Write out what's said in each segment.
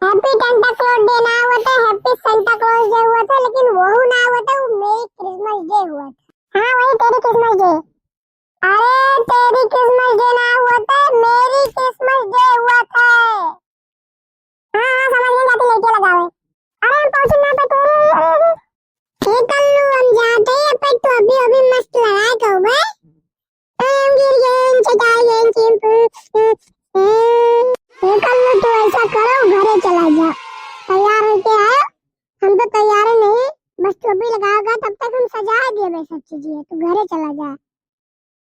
Happy Santa Claus day ना हुआ था, हैप्पी सेंटा क्लॉज डे हुआ था, लेकिन वो ना हुआ था, वो मेरी क्रिसमस डे हुआ था। हाँ वही तेरी क्रिसमस डे। अरे तेरी क्रिसमस डे ना हुआ था, मेरी क्रिसमस डे हुआ था। हाँ हाँ समझ में जाती लड़के लगावे। अरे हम पहुंचे ना पे तेरे। ठीक कल्लू हम जाते हैं पे तो अभी अभी मस्त लगाए कहो बे। हम गिर गए चटाई गए चिंपू। ठीक कल्लू तू ऐसा करो घरे चला जा। तैयार होके आए। हम तो तैयार नहीं, बस तू अभी लगाओगा तब तक हम सजा दिए बे सब चीजें, तू घरे चला जा।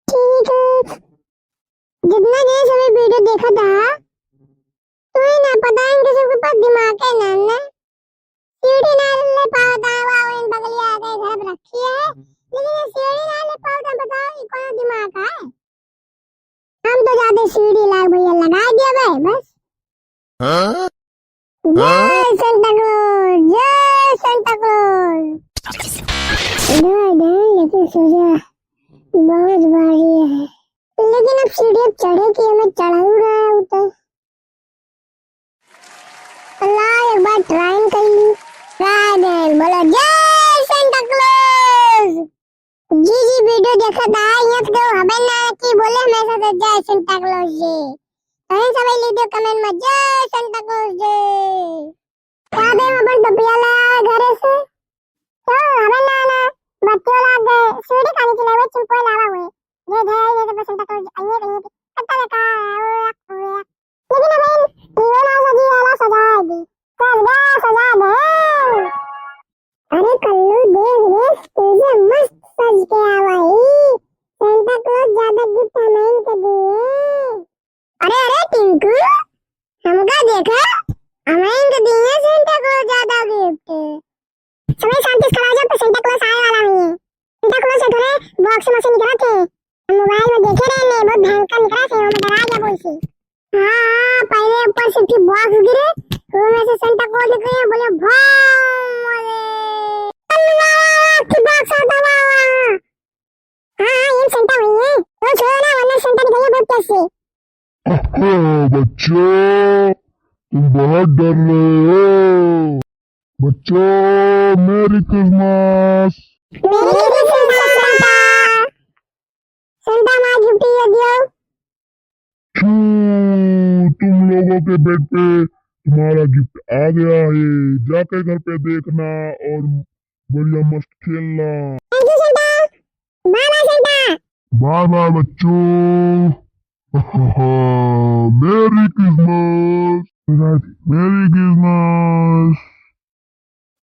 ठीक है। जितना देर से वीडियो देखा था तो ही ना पता है इनके सबके पास दिमाग है ना सीढ़ी ना ले पाता है वो इन बगलिया आके घर पे रखी है, लेकिन ये सीढ़ी ना ले पाता, बताओ ये कौन दिमाग है। हम तो जाते सीढ़ी ला भैया लगा दिया भाई बस। हाँ? जय सेंटा क्लॉज, जय सेंटा क्लॉज। लेकिन सूर्य बहुत भारी है, लेकिन अब सीढ़ी चढ़े कि हमें चढ़ा ही रहा है ऊपर। अल्लाह एक बार ट्राई कर ली। ट्राई बोलो जय सेंटा क्लॉज। जी जी वीडियो देखा था ये तो हमें ना कि बोले हमेशा से जय सेंटा क्लॉज जी। कहीं सभी लिख दो कमेंट में जय सेंटा क्लॉज जी। क्या दे अपन टोपिया लाया घर से तो हमें ना ना बच्चों ला गए सीढ़ी खाने के लिए वो चिंपो लावा हुए ये दे ये तो सेंटा क्लॉज आइए कहीं कत्ता लगा लेकिन अबे ये ना सजी वाला सजा दी सजा दे। अरे कल्लू देख रे तुझे मस्त सज के आवाई सेंटा क्लॉज ज्यादा गिफ्ट हमें इनके दिए। अरे अरे टिंकू हमका देखा हमें इनके दिए सेंटा क्लॉज ज्यादा गिफ्ट। समय शांति से खड़ा हो जाओ सेंटा क्लॉज आने वाला नहीं है। सेंटा क्लॉज से थोड़े बॉक्स में से निकला थे, हम मोबाइल में देखे रहे ने बहुत भयंकर निकला थे, हमें डरा गया बोल से। हाँ पहले ऊपर से थी बॉक्स गिरे तो में से सेंटा क्लॉज निकले बोले भाई की बॉक्स आता है। हाँ ये सेंटा हुई है वो छोड़ो ना वरना सेंटा निकल गया बहुत कैसे। बच्चों तुम बहुत डर रहे हो। बच्चों मेरी क्रिसमस। मेरी क्रिसमस सेंटा। सेंटा मां गिफ्ट ये दियो। छू तुम लोगों के बेड पे तुम्हारा गिफ्ट आ गया है, जाके घर पे देखना और बढ़िया मस्त खेलना। Thank you Santa. Bye bye Santa. Bye bye बच्चों। Merry Christmas. मेरी क्रिसमस।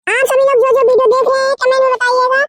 आप सभी लोग जो जो वीडियो देख रहे हैं कमेंट में बताइएगा